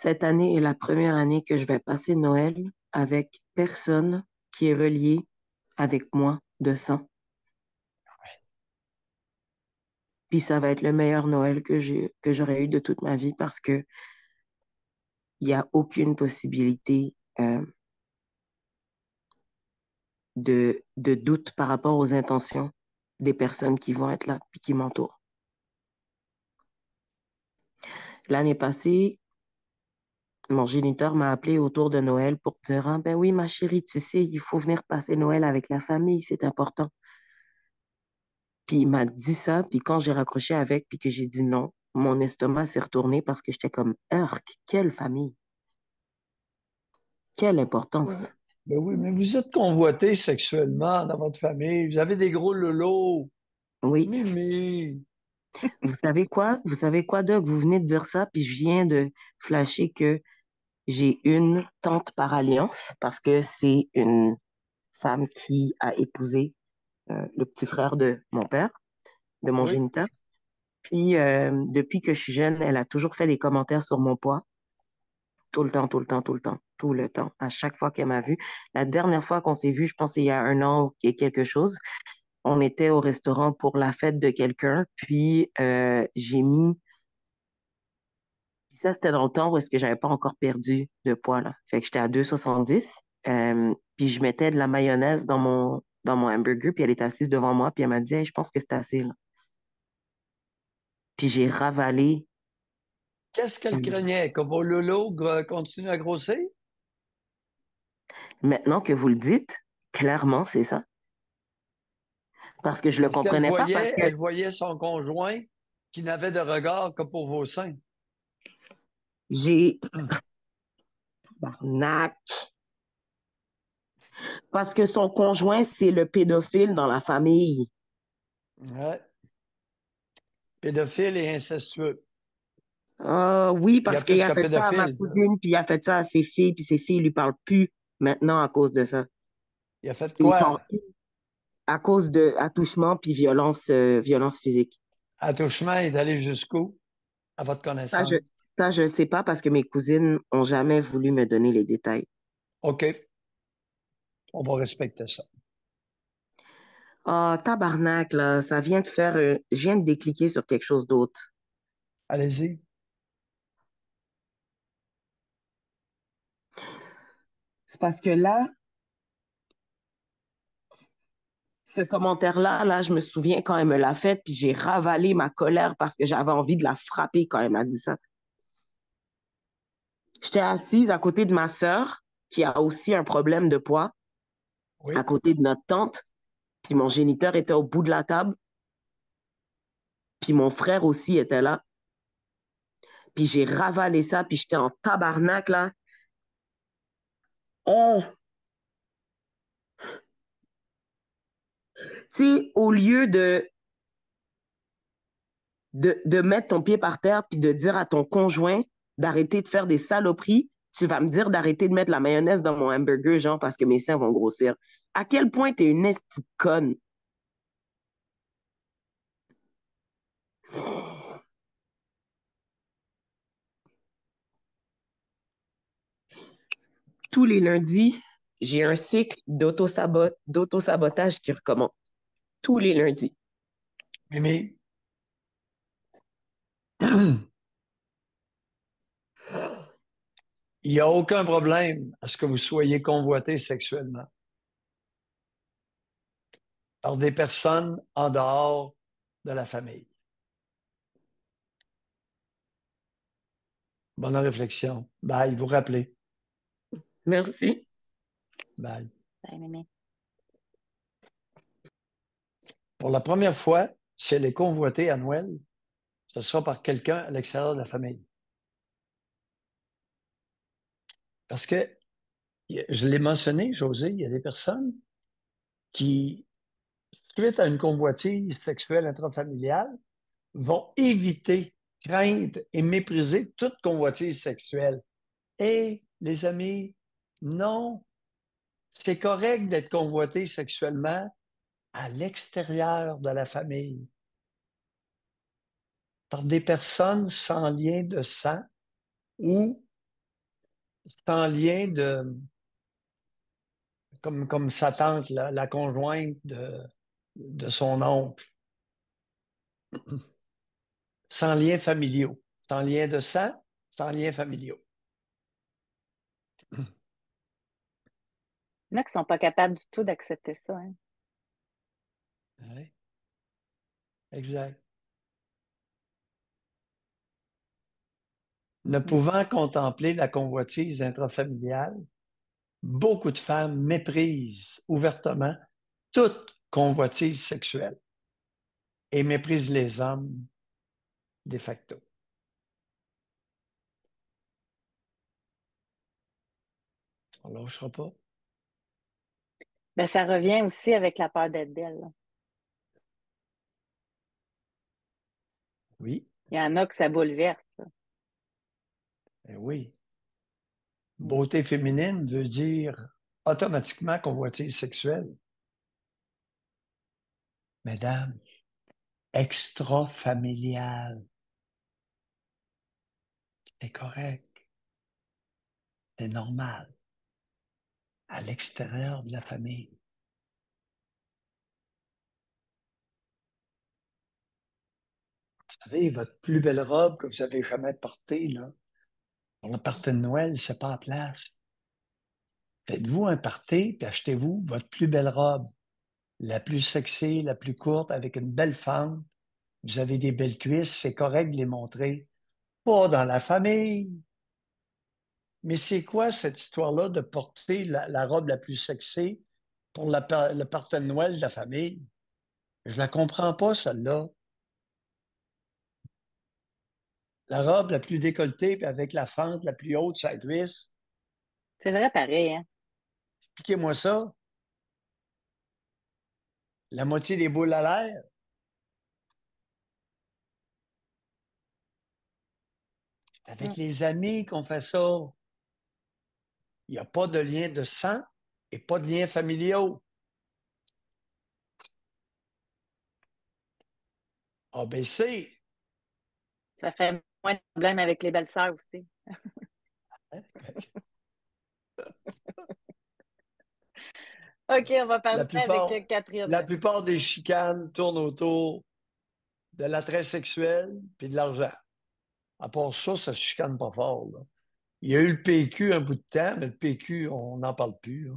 Cette année est la première année que je vais passer Noël avec personne qui est relié avec moi de sang. Puis ça va être le meilleur Noël que j'aurais eu de toute ma vie parce que il n'y a aucune possibilité de doute par rapport aux intentions des personnes qui vont être là puis qui m'entourent. L'année passée, mon géniteur m'a appelé autour de Noël pour dire, ah, ben oui, ma chérie, tu sais, il faut venir passer Noël avec la famille, c'est important. Puis il m'a dit ça, puis quand j'ai raccroché avec, puis que j'ai dit non, mon estomac s'est retourné parce que j'étais comme, Urk, quelle famille, quelle Ouais. importance. Ben oui, mais vous êtes convoité sexuellement dans votre famille. Vous avez des gros lolos. Oui, Mimi. vous savez quoi? Vous savez quoi, Doc? Vous venez de dire ça, puis je viens de flasher que j'ai une tante par alliance parce que c'est une femme qui a épousé le petit frère de mon père, de mon Oui. géniteur. Puis, depuis que je suis jeune, elle a toujours fait des commentaires sur mon poids. Tout le temps, tout le temps, tout le temps, tout le temps. À chaque fois qu'elle m'a vu. La dernière fois qu'on s'est vu, je pense il y a un an et quelque chose, on était au restaurant pour la fête de quelqu'un. Puis, j'ai mis, ça c'était dans le temps où est-ce que j'avais pas encore perdu de poids, là. Fait que j'étais à 2,70. Puis je mettais de la mayonnaise dans mon hamburger, puis elle était assise devant moi, puis elle m'a dit, Hey, je pense que c'est assez, là. Puis j'ai ravalé. Qu'est-ce qu'elle craignait? Que vos lolos continuent à grossir? Maintenant que vous le dites, clairement, c'est ça. Parce que je le Parce qu'elle comprenais pas parce voyait, que elle voyait son conjoint qui n'avait de regard que pour vos seins. j'ai, barnac, parce que son conjoint, c'est le pédophile dans la famille. Ouais. Pédophile et incestueux. Ah oui, Il y a parce qu'il plus a qu'un fait ça à ma pédophile. cousine, puis il a fait ça à ses filles, puis ses filles lui parlent plus maintenant à cause de ça. Il a fait C'est quoi? à cause de attouchement puis violence physique. Attouchement est allé jusqu'où, à votre Ça, je, connaissance? ça, je sais pas parce que mes cousines ont jamais voulu me donner les détails. OK, on va respecter ça. Ah, tabarnak, là, ça vient de faire, je viens de décliquer sur quelque chose d'autre. Allez-y. C'est parce que là, ce commentaire-là, là, je me souviens quand elle me l'a fait, puis j'ai ravalé ma colère parce que j'avais envie de la frapper quand elle m'a dit ça. J'étais assise à côté de ma sœur, qui a aussi un problème de poids, à Oui. côté de notre tante, puis mon géniteur était au bout de la table, puis mon frère aussi était là, puis j'ai ravalé ça, puis j'étais en tabarnak, là. Oh, tu sais, au lieu de mettre ton pied par terre, puis de dire à ton conjoint d'arrêter de faire des saloperies, tu vas me dire d'arrêter de mettre la mayonnaise dans mon hamburger, genre, parce que mes seins vont grossir. À quel point t'es une esti conne? Tous les lundis, j'ai un cycle d'auto-sabotage qui recommence. Tous les lundis. Mimi, il n'y a aucun problème à ce que vous soyez convoité sexuellement par des personnes en dehors de la famille. Bonne réflexion. Bye, vous rappelez. Merci. Bye. Bye, mémé. Pour la première fois, si elle est convoitée à Noël, ce sera par quelqu'un à l'extérieur de la famille. Parce que, je l'ai mentionné, José, il y a des personnes qui, suite à une convoitise sexuelle intrafamiliale, vont éviter, craindre et mépriser toute convoitise sexuelle. Et, les amis, non, c'est correct d'être convoité sexuellement à l'extérieur de la famille par des personnes sans lien de sang ou sans lien comme sa tante, la conjointe de son oncle, sans liens familiaux, sans lien de sang, sans liens familiaux. Il y en a qui sont pas capables du tout d'accepter ça, hein. Ouais, exact. Ne Mm. pouvant contempler la convoitise intrafamiliale, beaucoup de femmes méprisent ouvertement toute convoitise sexuelle et méprisent les hommes de facto. On ne lâchera pas. Ben, ça revient aussi avec la peur d'être belle, là. Oui, Il y en a que ça bouleverse, là. ben oui. Mm. Beauté féminine veut dire automatiquement convoitise sexuelle. Mesdames, extra-familiale, c'est correct, c'est normal, à l'extérieur de la famille. Vous savez, votre plus belle robe que vous avez jamais portée, là, pour le party de Noël, c'est pas à place. Faites-vous un party, puis achetez-vous votre plus belle robe, la plus sexy, la plus courte, avec une belle fente. Vous avez des belles cuisses, c'est correct de les montrer. Pas dans la famille. Mais c'est quoi cette histoire-là de porter la robe la plus sexy pour le party de Noël de la famille? Je la comprends pas, celle-là. La robe la plus décolletée, puis avec la fente la plus haute sur la cuisse. C'est vrai pareil, hein? Expliquez-moi ça. La moitié des boules à l'air. Mm. Avec les amis qu'on fait ça. Il n'y a pas de lien de sang et pas de lien familiaux. ABC. Ça fait moins de problèmes avec les belles-sœurs aussi. OK, on va La parler avec plupart, la Catherine. plupart des chicanes tournent autour de l'attrait sexuel puis de l'argent. À part ça, ça se chicane pas fort, là. Il y a eu le PQ un bout de temps, mais le PQ, on n'en parle plus, là.